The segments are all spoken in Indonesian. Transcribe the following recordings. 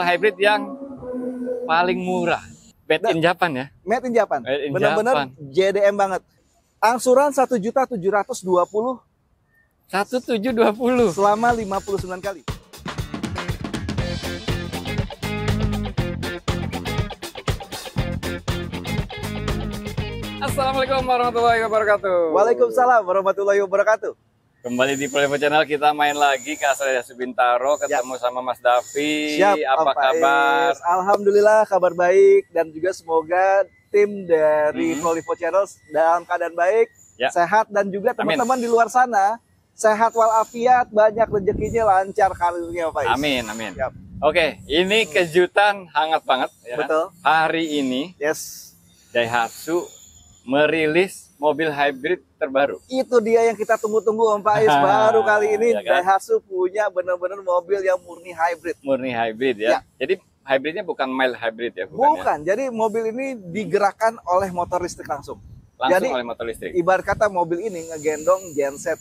hybrid yang paling murah. Made in Japan ya? Made in Japan. Bener-bener JDM banget. Angsuran 1.720.000. 1.720 selama 59 kali. Assalamualaikum warahmatullahi wabarakatuh. Waalaikumsalam warahmatullahi wabarakatuh. Kembali di Prolevo Channel, kita main lagi ke Astra Jasa Bintaro, ketemu sama Mas Davi. Siap, apa kabar? Alhamdulillah kabar baik, dan juga semoga tim dari Prolevo Channel dalam keadaan baik, sehat, dan juga teman-teman di luar sana sehat walafiat, banyak rezekinya, lancar karirnya, Pak. Amin, amin. Siap. Oke, ini kejutan hangat banget ya. Betul. Hari ini Daihatsu merilis mobil hybrid terbaru. Itu dia yang kita tunggu-tunggu, Om Faiz. Baru kali ini ya kan? Daihatsu punya benar-benar mobil yang murni hybrid. Murni hybrid ya. Jadi hybridnya bukan mild hybrid ya? Bukan. Jadi mobil ini digerakkan oleh motor listrik langsung. Jadi, oleh motor listrik. Ibarat kata mobil ini ngegendong genset.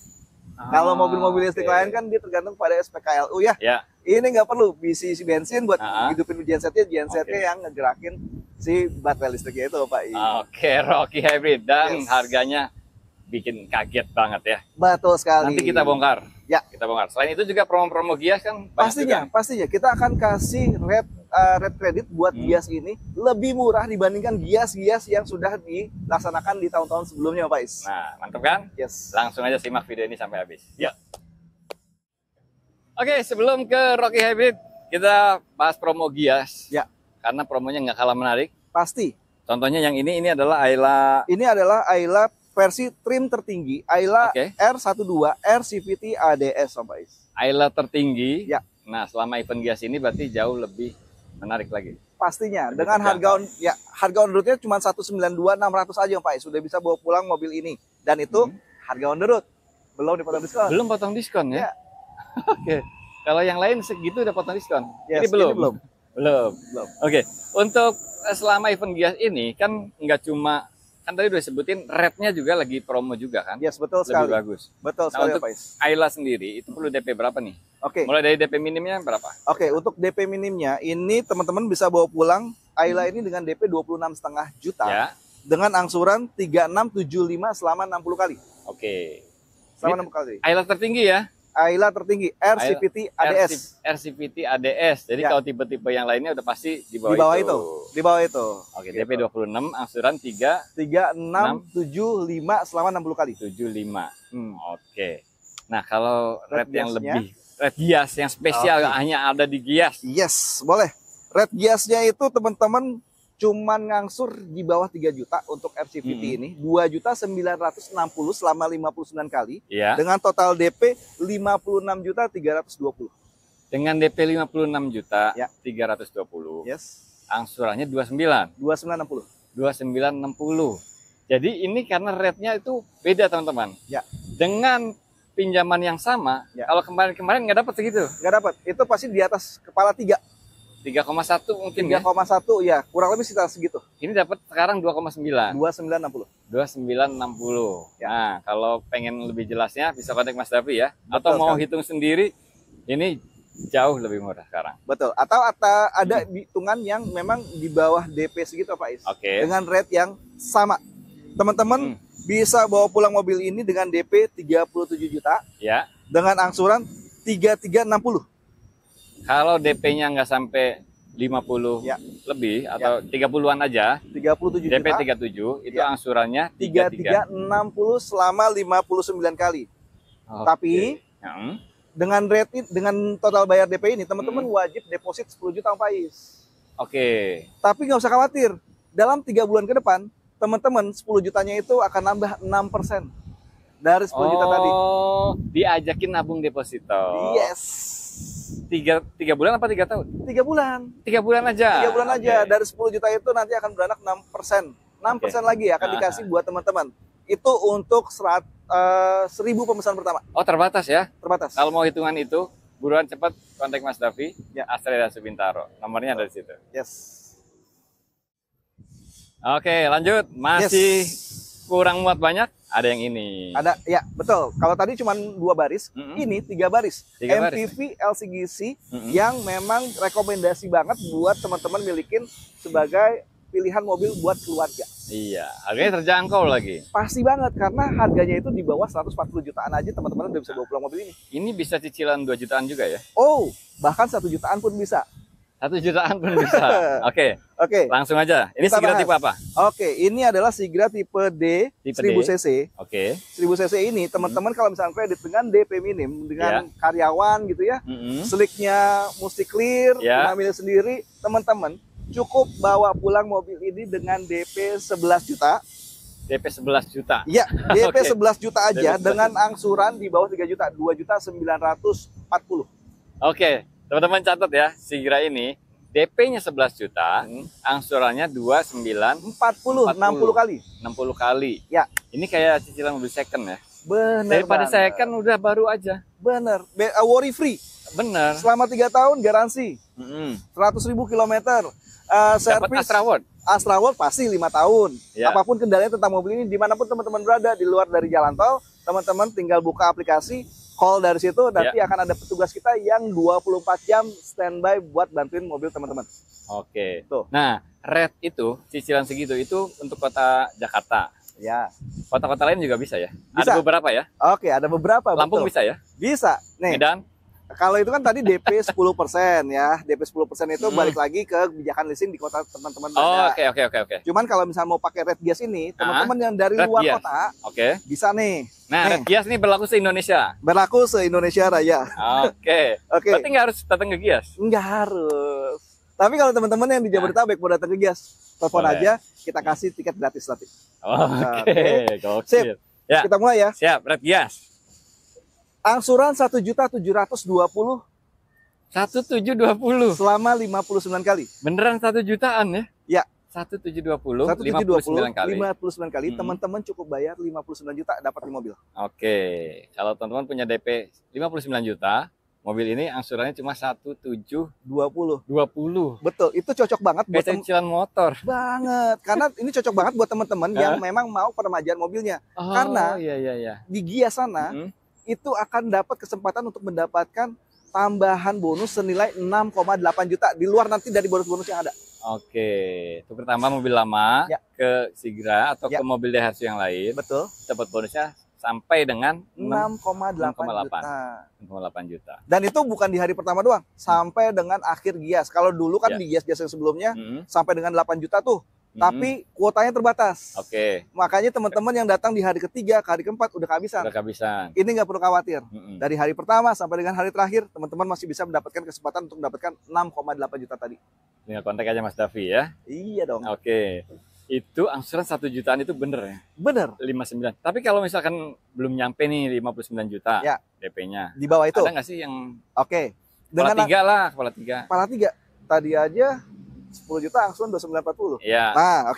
Kalau mobil-mobil listrik lain kan dia tergantung pada SPKLU ya. Ini nggak perlu isi bensin buat hidupin gensetnya yang ngegerakin si baterai listriknya itu, Pak. Oke, Rocky Hybrid, dan harganya bikin kaget banget ya. Betul sekali. Nanti kita bongkar. Ya, kita bongkar. Selain itu juga promo-promo Gias kan pastinya kita akan kasih red credit buat Gias ini lebih murah dibandingkan Gias-Gias yang sudah dilaksanakan di tahun-tahun sebelumnya, Pak Is. Nah, mantap kan? Langsung aja simak video ini sampai habis. Oke, sebelum ke Rocky Hybrid, kita bahas promo Gias. Karena promonya nggak kalah menarik. Pasti. Contohnya yang ini adalah Ayla. Ini adalah Ayla versi trim tertinggi, Ayla R12 R CVT ADS, Pak Is. Ayla tertinggi. Nah, selama event Gias ini berarti jauh lebih menarik lagi. Pastinya. Lebih dengan harga on roadnya cuma 192.600 aja, Pak Is. Sudah bisa bawa pulang mobil ini. Dan itu harga on the road. Belum dipotong diskon. Belum potong diskon ya? Oke. Kalau yang lain segitu udah potong diskon. Ini belum. Oke. Untuk selama event Gias ini kan nggak cuma, kan tadi udah sebutin rednya juga lagi promo juga kan? Betul sekali. Lebih bagus. Betul sekali, untuk Pak Is. Ayla sendiri itu perlu DP berapa nih? Mulai dari DP minimnya berapa? Untuk DP minimnya ini teman-teman bisa bawa pulang Ayla ini dengan DP 26,5 juta. Dengan angsuran 3675 selama 60 kali. Selama 60 kali. Ayla tertinggi ya? Ayla tertinggi RCVT ADS. RCVT ADS. Jadi kalau tipe-tipe yang lainnya udah pasti di bawah itu. Di bawah itu. Oke, DP 26, angsuran 3675 selama 60 kali. 75. Oke. Nah, kalau red yang lebih, red Gias yang spesial hanya ada di Gias. Boleh. Red Giasnya itu teman-teman cuman ngangsur di bawah 3 juta untuk RCVT ini, 2.960 selama 59 kali, dengan total DP 56.320. Dengan DP 56.320. Angsurannya 2960. Jadi ini karena rate-nya itu beda, teman-teman. Dengan pinjaman yang sama, kalau kemarin nggak dapat segitu. Nggak dapat. Itu pasti di atas kepala 3,1 mungkin 3,1 ya, kurang lebih sekitar segitu. Ini dapat sekarang 2,9. 2960. Nah, kalau pengen lebih jelasnya bisa kontak Mas Davi ya. Atau mau hitung sendiri, ini jauh lebih murah sekarang. Betul. Atau ada hitungan yang memang di bawah DP segitu, Pak Is. Dengan rate yang sama. Teman-teman bisa bawa pulang mobil ini dengan DP 37 juta. Dengan angsuran 3360. Kalau DP-nya nggak sampai 50 lebih atau 30-an aja, 37 DP 37 itu angsurannya 3360 selama 59 kali. Tapi dengan rate dengan total bayar DP ini teman-teman wajib deposit 10 juta, Pak Is. Tapi nggak usah khawatir. Dalam 3 bulan ke depan, teman-teman 10 jutanya itu akan nambah 6% dari 10 juta tadi. Diajakin nabung deposito. Tiga bulan apa 3 tahun? 3 bulan. 3 bulan aja. 3 bulan aja. Dari 10 juta itu nanti akan beranak 6%. 6% lagi akan dikasih buat teman-teman. Itu untuk 1.000 pemesanan pertama. Terbatas ya? Terbatas. Kalau mau hitungan itu, buruan cepat kontak Mas Davi, Astra Jasa Bintaro. Nomornya ada di situ. Oke, lanjut. Masih kurang muat banyak. Ada yang ini. Ada, ya betul. Kalau tadi cuma 2 baris, ini 3 baris. MPV LCGC yang memang rekomendasi banget buat teman-teman milikin sebagai pilihan mobil buat keluarga. Iya, harganya terjangkau lagi. Pasti banget, karena harganya itu di bawah 140 jutaan aja teman-teman udah bisa bawa pulang mobil ini. Ini bisa cicilan 2 jutaan juga ya? Oh, bahkan 1 jutaan pun bisa. 1 jutaan pun bisa. Oke. Langsung aja. Ini Sigra tipe apa? Oke, ini adalah Sigra tipe D, tipe 1000 cc. Oke. 1000 cc ini teman-teman kalau misalnya kredit dengan DP minim, dengan karyawan gitu ya, seliknya mesti clear, ngambil sendiri, teman-teman cukup bawa pulang mobil ini dengan DP 11 juta. DP 11 juta? Iya, DP 11 juta aja dengan angsuran di bawah 3 juta, 2.940.000. Oke. Teman-teman catat ya, Sigra ini DP-nya 11 juta, angsurannya 60 kali. 60 kali. Ya. Ini kayak cicilan mobil second ya. Bener. Daripada second udah baru aja. Bener. Worry free. Bener. Selama 3 tahun garansi. 100.000 kilometer. Dapat Astra World. Astra World pasti 5 tahun. Ya. Apapun kendalanya tentang mobil ini, dimanapun teman-teman berada, di luar dari jalan tol, teman-teman tinggal buka aplikasi, call dari situ, nanti akan ada petugas kita yang 24 jam standby buat bantuin mobil teman-teman. Oke. Tuh. Nah, red itu, cicilan segitu, itu untuk kota Jakarta. Ya. Kota-kota lain juga bisa ya? Bisa. Ada beberapa ya? Oke, ada beberapa. Lampung betul. bisa ya? Bisa. Nih. Medan? Kalau itu kan tadi DP 10% ya. DP 10% itu balik lagi ke kebijakan leasing di kota teman-teman. Oh, oke. Cuman kalau misalnya mau pakai Red Gias ini, teman-teman yang dari luar kota, bisa nih. Nah, Red Gias ini berlaku se-Indonesia? Berlaku se-Indonesia Raya. Oke. Berarti nggak harus datang ke Gias? Nggak harus. Tapi kalau teman-teman yang di Jabodetabek mau datang ke Gias, telepon aja, kita kasih tiket gratis nanti. Oke. Sip. Ya. Kita mulai ya. Siap, Red Gias. Angsuran 1.720.000. 1.720 selama 59 kali. Beneran 1 jutaan ya? Ya. 1.720 59 kali. Teman-teman cukup bayar 59 juta dapat di mobil. Oke. Kalau teman-teman punya DP 59 juta, mobil ini angsurannya cuma 1.720. Betul, itu cocok banget buat cicilan motor. Banget. Karena ini cocok banget buat teman-teman yang memang mau peremajaan mobilnya. Karena di Gias sana itu akan dapat kesempatan untuk mendapatkan tambahan bonus senilai 6,8 juta di luar nanti dari bonus-bonus yang ada. Oke, itu pertama mobil lama ke Sigra atau ke mobil Daihatsu yang lain. Betul. Dapat bonusnya sampai dengan 6,8 juta. Dan itu bukan di hari pertama doang, sampai dengan akhir Gias. Kalau dulu kan di Gias-Gias yang sebelumnya sampai dengan 8 juta tuh. Tapi kuotanya terbatas. Oke. Makanya teman-teman yang datang di hari ketiga, ke hari keempat udah kehabisan. Ini nggak perlu khawatir. Dari hari pertama sampai dengan hari terakhir, teman-teman masih bisa mendapatkan kesempatan untuk mendapatkan 6,8 juta tadi. Tinggal kontak aja Mas Davi ya. Iya dong. Oke. Itu angsuran 1 jutaan itu bener ya? Bener. 59. Tapi kalau misalkan belum nyampe nih 59 juta DP-nya. Di bawah itu. Ada nggak sih yang dengan kepala 3 lah, kepala 3. Kepala 3. Tadi aja 10 juta angsuran 2940. Iya. Nah,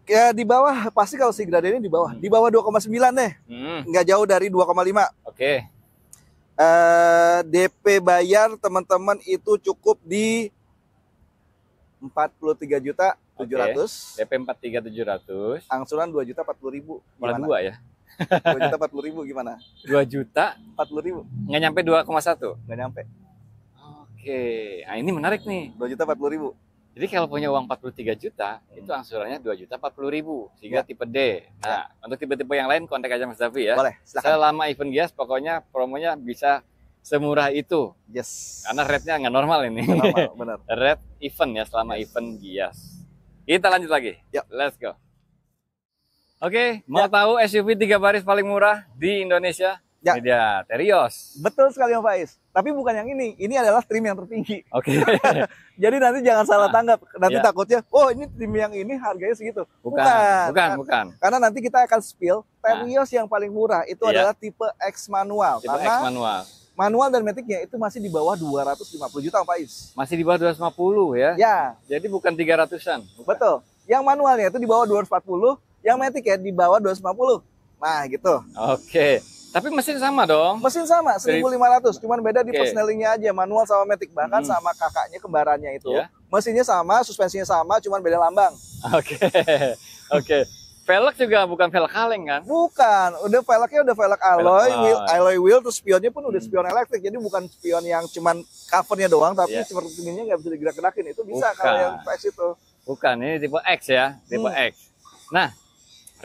ya di bawah pasti kalau Sigra ini di bawah. Di bawah 2,9 deh. Nggak jauh dari 2,5. Oke. DP bayar teman-teman itu cukup di 43.700.000. DP 43.700. Angsuran 2.040.000. Kepala 2 ya? 2.040.000 gimana? 2.040.000. Nggak nyampe 2,1? Nggak nyampe. Oke, nah ini menarik nih. 2.040.000. Jadi kalau punya uang 43 juta, itu angsurannya 2.040.000 sehingga tipe D. Nah, untuk tipe-tipe yang lain kontak aja Mas Davi ya. Boleh, silakan. Selama event Gias pokoknya promonya bisa semurah itu. Yes. Karena rate-nya nggak normal ini. Normal, benar. Rate event ya selama event Gias. Kita lanjut lagi. Let's go. Oke, mau tahu SUV 3 baris paling murah di Indonesia? Ini dia, Terios. Betul sekali Om Faiz. Tapi bukan yang ini. Ini adalah trim yang tertinggi. Oke. Jadi nanti jangan salah tanggap. Nanti takutnya, oh ini trim yang ini harganya segitu. Bukan. Karena nanti kita akan spill, Terios yang paling murah itu adalah tipe X manual. Tipe X manual. Manual dan maticnya itu masih di bawah 250 juta Om Faiz. Masih di bawah 250 ya? Ya. Jadi bukan 300-an. Betul. Yang manualnya itu di bawah 240, yang matic ya di bawah 250. Nah gitu. Oke. Tapi mesin sama dong? Mesin sama, 1.500. Cuman beda di persnelingnya aja, manual sama matic. Bahkan sama kakaknya kembarannya itu. Mesinnya sama, suspensinya sama, cuman beda lambang. Oke. Velg juga bukan velg kaleng kan? Bukan, udah velgnya udah velg alloy wheel, terus spionnya pun udah spion elektrik. Jadi bukan spion yang cuman covernya doang, tapi seperti ininya nggak bisa digerak-gerakin. Itu bisa kalau yang X itu. Bukan, ini tipe X ya, tipe X. Nah,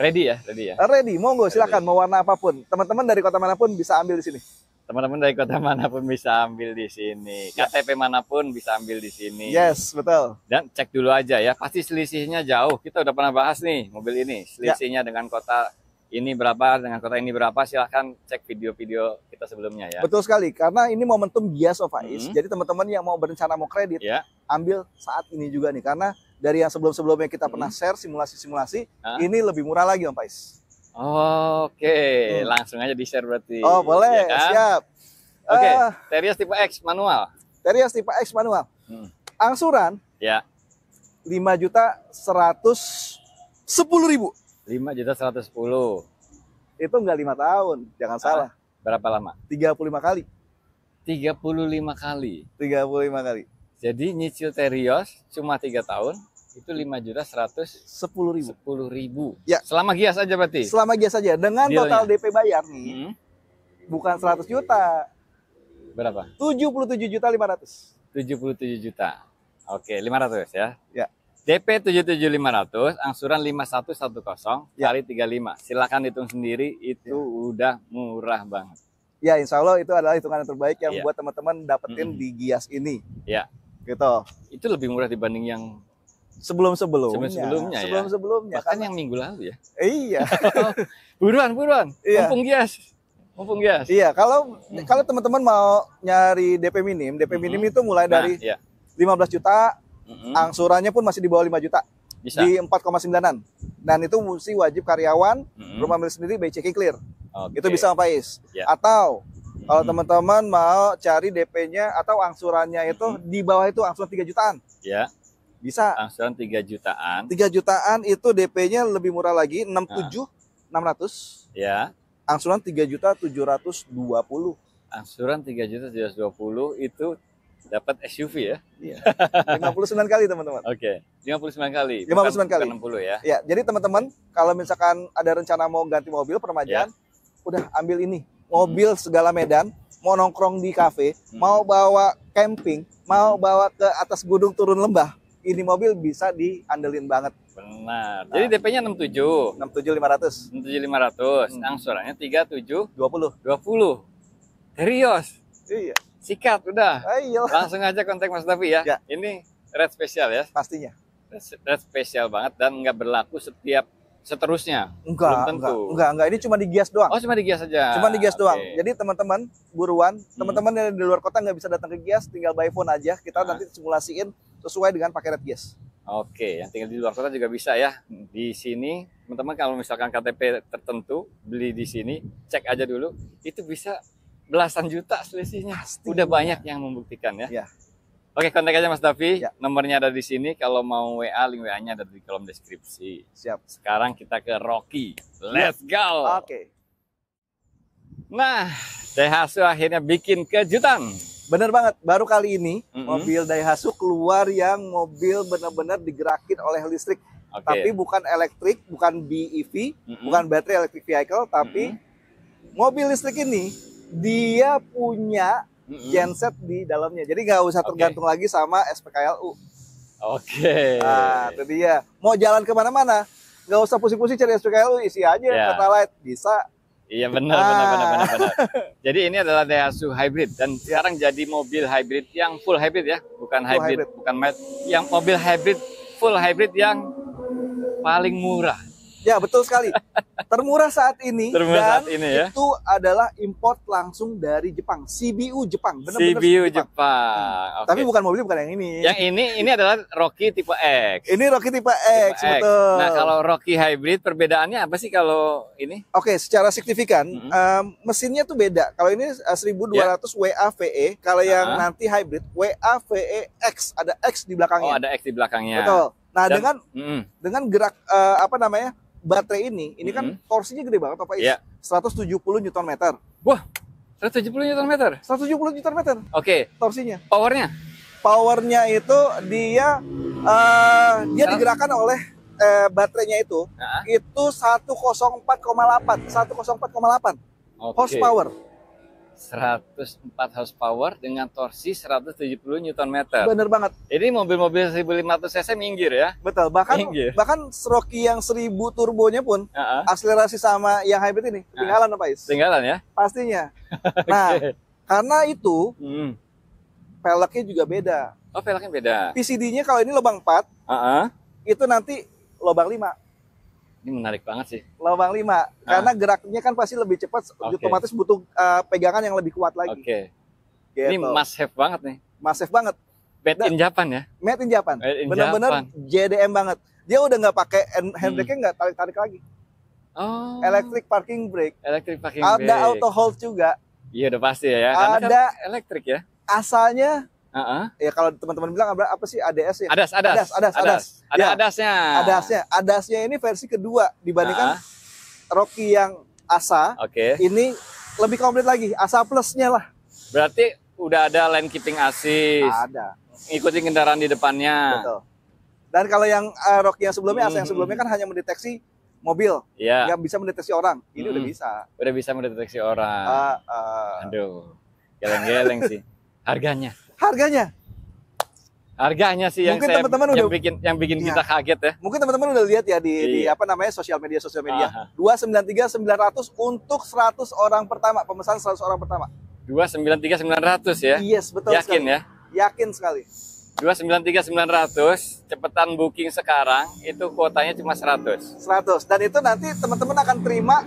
ready ya? Ready, monggo silakan mau warna apapun. Teman-teman dari kota manapun bisa ambil di sini. Teman-teman dari kota manapun bisa ambil di sini. KTP manapun bisa ambil di sini. Yes, betul. Dan cek dulu aja ya. Pasti selisihnya jauh. Kita udah pernah bahas nih mobil ini. Selisihnya dengan kota ini berapa, dengan kota ini berapa. Silahkan cek video-video kita sebelumnya ya. Betul sekali. Karena ini momentum Gias of Ais. Jadi teman-teman yang mau berencana mau kredit, ambil saat ini juga nih. Karena dari yang sebelum-sebelumnya kita pernah share simulasi-simulasi, ini lebih murah lagi Om Pais. Oke, langsung aja di-share berarti. Oh, boleh, ya kan? Siap. Oke, Terios tipe X manual. Terios tipe X manual. Angsuran? Ya. 5.110.000. 5.110. Itu enggak 5 tahun, jangan salah. Berapa lama? 35 kali. 35 kali. 35 kali. Jadi nyicil Terios cuma 3 tahun. Itu 5.110.000. Ya. Selama Gias aja berarti? Selama Gias aja. Dengan total DP bayar nih, bukan 100 juta. Berapa? 77.500. 77 juta. Oke, 500 ya? Ya. DP 77.500, angsuran 5110 kali 35. Silakan hitung sendiri, itu udah murah banget. Ya, insya Allah itu adalah hitungan yang terbaik yang buat teman-teman dapetin di Gias ini. Ya. Gitu. Itu lebih murah dibanding yang sebelum-sebelumnya. Bahkan yang minggu lalu ya. Iya. buruan. Iya. Mumpung Gias. Iya, kalau teman-teman mau nyari DP minim itu mulai dari 15 juta, angsurannya pun masih di bawah 5 juta. Bisa. Di 4,9-an. Dan itu mesti wajib karyawan, rumah milik sendiri by checking clear. Itu bisa Pak Is. Atau kalau teman-teman mau cari DP-nya atau angsurannya itu di bawah itu angsuran 3 jutaan. Ya. Bisa. Angsuran 3 jutaan. 3 jutaan itu DP-nya lebih murah lagi, 67.600. Ya. Angsuran 3.720. Angsuran 3.720 itu dapat SUV ya? Iya. 59 kali teman-teman. Oke. 59 kali. 59 kali. 60 ya. Ya, jadi teman-teman kalau misalkan ada rencana mau ganti mobil permajaan, udah ambil ini. Mobil segala medan, mau nongkrong di kafe, mau bawa camping, mau bawa ke atas gunung turun lembah. Ini mobil bisa diandelin banget. Benar. Jadi DP-nya 67. 67.500. 67.500. Angsurannya 3720. 20. Terios. Iya. Sikat udah. Ayo. Langsung aja kontak Mas Davi ya. Ini red spesial ya. Pastinya. Red spesial banget dan nggak berlaku seterusnya. Enggak. Ini cuma di Gias doang. Oh, cuma di Gias saja. Cuma di Gias doang. Jadi teman-teman buruan, teman-teman yang di luar kota nggak bisa datang ke Gias, tinggal by phone aja. Kita nanti simulasiin sesuai dengan pakai red Gias. Oke, yang tinggal di luar kota juga bisa ya. Di sini, teman-teman kalau misalkan KTP tertentu beli di sini, cek aja dulu, itu bisa belasan juta selisihnya. Udah banyak yang membuktikan ya. Oke, kontak aja Mas Davi. Nomornya ada di sini. Kalau mau WA, link WA-nya ada di kolom deskripsi. Siap. Sekarang kita ke Rocky. Let's go. Oke. Nah, Daihatsu akhirnya bikin kejutan. Bener banget, baru kali ini mobil Daihatsu keluar yang mobil benar-benar digerakin oleh listrik. Tapi bukan elektrik, bukan BEV, bukan battery electric vehicle, tapi mobil listrik ini dia punya genset di dalamnya. Jadi nggak usah tergantung lagi sama SPKLU. Nah, itu dia. Mau jalan kemana-mana, nggak usah pusing-pusing cari SPKLU, isi aja Pertalite, bisa. Iya benar. Jadi ini adalah Daihatsu hybrid dan sekarang jadi mobil hybrid yang full hybrid ya, bukan hybrid, bukan mild, yang mobil hybrid full hybrid yang paling murah. Ya betul sekali. Termurah saat ini. Termurah saat ini ya. Itu adalah import langsung dari Jepang, CBU Jepang. CBU Jepang. Tapi bukan mobil, bukan yang ini. Yang ini adalah Rocky tipe X. Ini Rocky tipe X, betul. Nah kalau Rocky hybrid perbedaannya apa sih kalau ini? Oke, secara signifikan mesinnya tuh beda. Kalau ini 1200 WAVE, kalau yang nanti hybrid WAVE X, ada X di belakangnya. Oh ada X di belakangnya. Betul. Nah dengan gerak baterai ini kan torsinya gede banget Pak Is. 170 Nm. Wah, 170 Nm. 170 Nm. Oke. Torsinya. Powernya? Powernya itu dia digerakkan oleh baterainya itu 104,8 horsepower. 104 horsepower dengan torsi 170 Nm. Bener banget. Ini mobil-mobil 1500 cc minggir ya. Betul. Bahkan Rocky yang 1000 turbonya pun akselerasi sama yang hybrid ini ketinggalan, Pak Is. Ketinggalan ya? Pastinya. Nah, karena itu peleknya juga beda. Oh, peleknya beda. PCD-nya kalau ini lubang 4, itu nanti lubang 5. Ini menarik banget sih. Lubang 5, karena geraknya kan pasti lebih cepat, otomatis butuh pegangan yang lebih kuat lagi. Gitu. Ini Gitu. must have banget nih. Must have banget. Made in Japan ya? Made in Japan. Bener-bener JDM banget. Dia udah nggak pakai handbrake-nya, nggak tarik-tarik lagi. Oh. Electric parking brake. Electric parking brake. Ada auto hold juga. Iya udah pasti ya. Karena Ada kan elektrik ya. Asalnya ya kalau teman-teman bilang apa sih ADS ya? Adas. Ada Ya, adasnya. Adasnya ini versi kedua dibandingkan Rocky yang ASA. Ini lebih komplit lagi, ASA plusnya lah. Berarti udah ada lane keeping assist. Ada. Ngikutin kendaraan di depannya. Betul. Dan kalau yang Rocky yang sebelumnya, ASA yang sebelumnya kan hanya mendeteksi mobil, nggak bisa mendeteksi orang. Ini udah bisa. Udah bisa mendeteksi orang. Aduh, geleng-geleng sih. Harganya sih yang mungkin yang bikin kita kaget ya. Mungkin teman-teman udah lihat ya di apa namanya sosial media. 293.900 untuk 100 orang pertama, pemesan 100 orang pertama. 293.900 ya. Yes, betul. Yakin sekali. Ya? Yakin sekali. 293.900, cepetan booking sekarang itu kuotanya cuma 100. Dan itu nanti teman-teman akan terima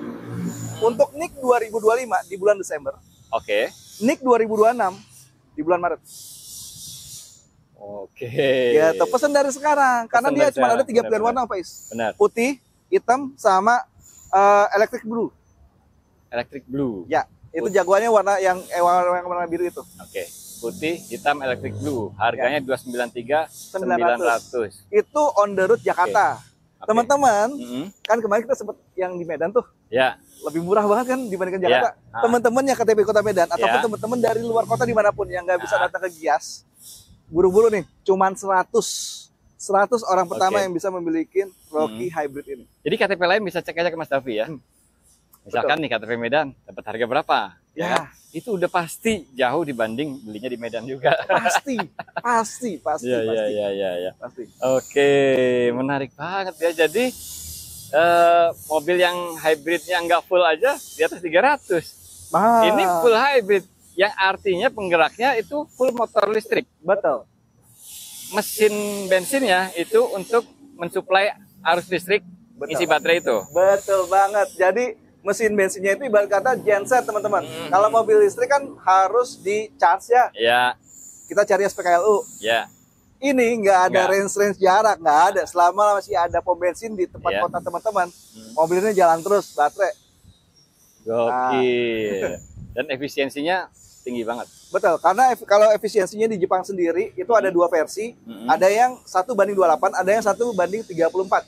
untuk NIK 2025 di bulan Desember. NIK 2026 di bulan Maret. Ya, pesan dari sekarang karena dia cuma ada 3 pilihan warna, Pak Is. Benar. Putih, hitam, sama electric blue. Electric blue. Ya, itu jagoannya warna yang warna biru itu. Putih, hitam, electric blue. Harganya 293.900. Itu on the road Jakarta. Teman-teman, kan kemarin kita sempat yang di Medan tuh. Ya. Lebih murah banget kan dibandingkan Jakarta. Teman-teman yang KTP Kota Medan ataupun teman-teman dari luar kota dimanapun yang nggak bisa datang ke Gias, buru-buru nih, cuman 100 orang pertama yang bisa memiliki Rocky Hybrid ini. Jadi KTP lain bisa cek aja ke Mas Davi ya. Misalkan nih KTP Medan dapat harga berapa? Ya. Itu udah pasti jauh dibanding belinya di Medan juga. Pasti. Iya. Oke, menarik banget ya. Jadi mobil yang hybridnya nggak full aja di atas 300. Ini full hybrid, yang artinya penggeraknya itu full motor listrik. Betul. Mesin bensinnya itu untuk mensuplai arus listrik, isi baterai itu. Betul banget. Jadi mesin bensinnya itu ibarat kata genset, teman-teman. Kalau mobil listrik kan harus di charge ya. Iya. Kita cari SPKLU. Iya. Ini nggak ada range jarak, nggak ada. Selama masih ada pom bensin di tempat kota teman-teman, mobilnya jalan terus, baterai. Gokil. Dan efisiensinya tinggi banget. Betul, karena kalau efisiensinya di Jepang sendiri itu ada 2 versi. Ada yang 1:28, ada yang 1:34.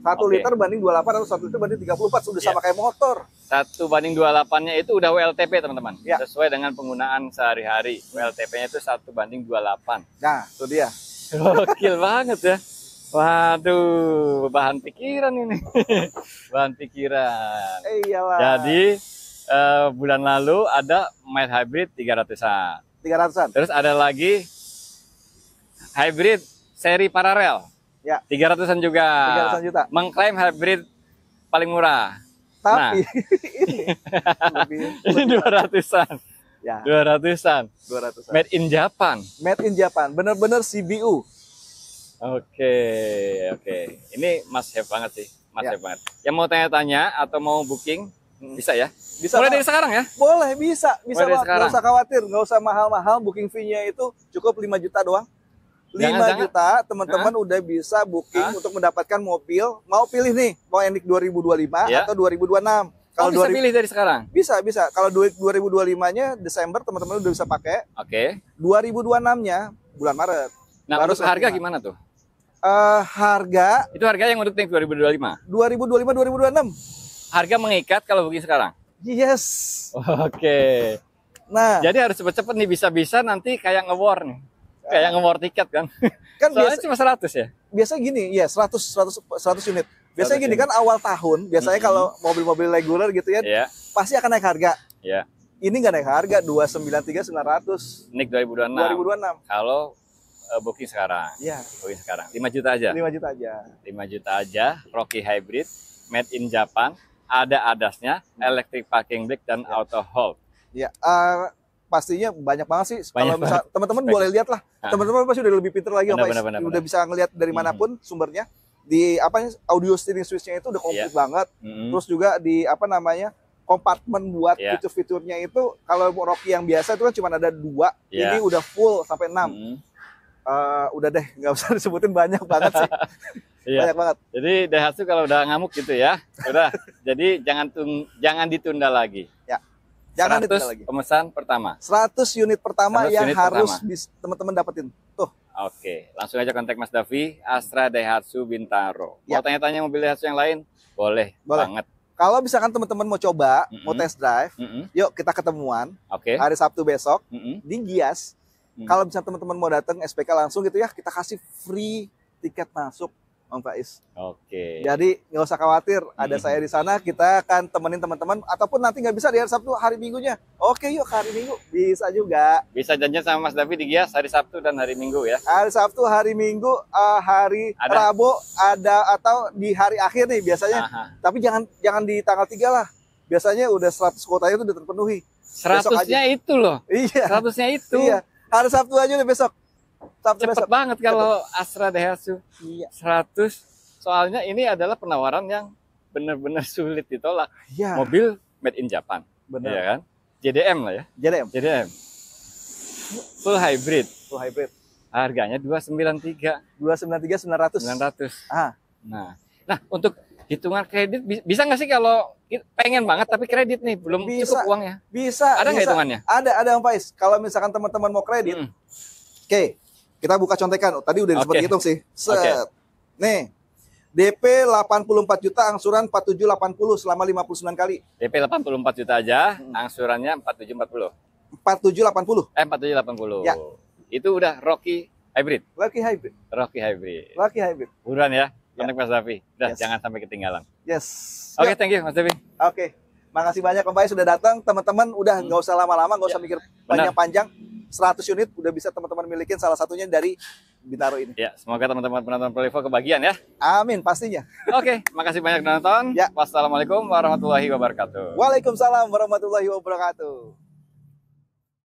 1 liter banding 28 atau 1 liter banding 34, sudah sama kayak motor. 1:28-nya itu udah WLTP, teman-teman. Sesuai dengan penggunaan sehari-hari. WLTP-nya itu 1:28. Nah, itu dia. Gokil banget ya. Waduh, bahan pikiran ini. Bahan pikiran. Iyalah. Jadi bulan lalu ada mild hybrid 300-an. 300-an. Terus ada lagi hybrid seri paralel. Ya. 300-an juga. 300-an juta. Mengklaim hybrid paling murah. Tapi ini 200-an. Ya. 200-an. Made in Japan. Made in Japan. Bener-bener CBU. Oke. Ini must have banget sih. Must have banget. Yang mau tanya-tanya atau mau booking, bisa ya? Bisa. Mulai dari sekarang ya? Boleh, bisa. Nggak usah khawatir, nggak usah mahal-mahal. Booking fee-nya itu cukup 5 juta doang. 5 juta, teman-teman udah bisa booking untuk mendapatkan mobil. Mau pilih nih, mau NIK 2025 atau 2026. Kalau bisa pilih dari sekarang? Bisa. Kalau 2025-nya Desember, teman-teman udah bisa pakai. 2026-nya bulan Maret. Nah, untuk harga gimana tuh? Harga? Itu harga yang untuk NIK 2025? 2025-2026. Harga mengikat kalau booking sekarang? Yes. Nah, jadi harus cepet-cepet nih, bisa-bisa nanti kayak nge-war nih. Kayak nge-war tiket kan. Soalnya cuma 100 ya? biasanya gini, ya 100 unit. Biasanya gini kan awal tahun, biasanya kalau mobil-mobil reguler gitu ya, pasti akan naik harga. Ini nggak naik harga, 293.900. NIK 2026. Kalau booking sekarang. Booking sekarang. 5 juta aja. 5 juta aja. 5 juta aja, Rocky Hybrid, made in Japan, ada ADAS-nya, electric parking brake dan auto hold. Ya, pastinya banyak banget sih. Kalau misal teman-teman boleh lihat lah. Teman-teman pasti udah lebih pintar lagi, udah bisa ngelihat dari manapun sumbernya. Di audio steering switch-nya itu udah komplit banget. Terus juga di kompartemen buat fitur-fiturnya itu, kalau Rocky yang biasa itu kan cuma ada 2, ini udah full sampai 6. Udah deh, nggak usah disebutin, banyak banget sih. Banyak banget. Jadi Daihatsu kalau udah ngamuk gitu ya, udah. Jadi jangan ditunda lagi. Ya. Jangan ditunda lagi. Pemesan pertama. 100 unit pertama yang harus teman-teman dapetin. Tuh. Oke, langsung aja kontak Mas Davi, Astra Daihatsu Bintaro. Mau tanya-tanya mobil Daihatsu yang lain? Boleh banget. Kalau misalkan teman-teman mau coba, mau test drive, yuk kita ketemuan. Hari Sabtu besok di Gias. Kalau misalnya teman-teman mau datang SPK langsung gitu ya, kita kasih free tiket masuk, Om Faiz. Jadi nggak usah khawatir, ada saya di sana. Kita akan temenin teman-teman, ataupun nanti nggak bisa di hari Sabtu, hari Minggunya. Oke, yuk hari Minggu bisa juga. Bisa janjian sama Mas Davi di Gias hari Sabtu dan hari Minggu ya. Hari Sabtu, hari Minggu, hari Rabu ada, atau di hari akhir nih biasanya. Tapi jangan di tanggal 3 lah. Biasanya udah 100 kotanya itu udah terpenuhi. 100-nya itu loh. Iya. 100-nya itu. Iya. Hari Sabtu aja udah besok. Cepet banget kalau Astra Daihatsu. 100. Soalnya ini adalah penawaran yang benar-benar sulit ditolak. Mobil made in Japan. Benar. Ya kan? JDM lah ya. JDM. Full hybrid. Harganya 293. 293.900. 900. Nah, untuk hitungan kredit bisa nggak sih kalau pengen banget tapi kredit nih belum cukup uangnya? Bisa. Ada nggak hitungannya? Ada Om Faiz. Kalau misalkan teman-teman mau kredit, oke, kita buka contekan. Tadi udah sempat hitung sih. Nih, DP 84 juta, angsuran 4780 selama 59 kali. DP 84 juta aja, angsurannya 4740. 4780. 4780. Ya. Itu udah Rocky Hybrid. Rocky Hybrid. Buruan ya. Kontak Mas Davi. Udah, jangan sampai ketinggalan. Oke, thank you Mas Davi. Oke. Makasih banyak Om Faiz sudah datang. Teman-teman udah nggak usah lama-lama, nggak usah mikir panjang-panjang. 100 unit udah bisa teman-teman milikin, salah satunya dari Bintaro ini. Ya, semoga teman-teman penonton Prolevo kebagian ya. Amin, pastinya. Oke, makasih banyak nonton. Wassalamualaikum warahmatullahi wabarakatuh. Waalaikumsalam warahmatullahi wabarakatuh.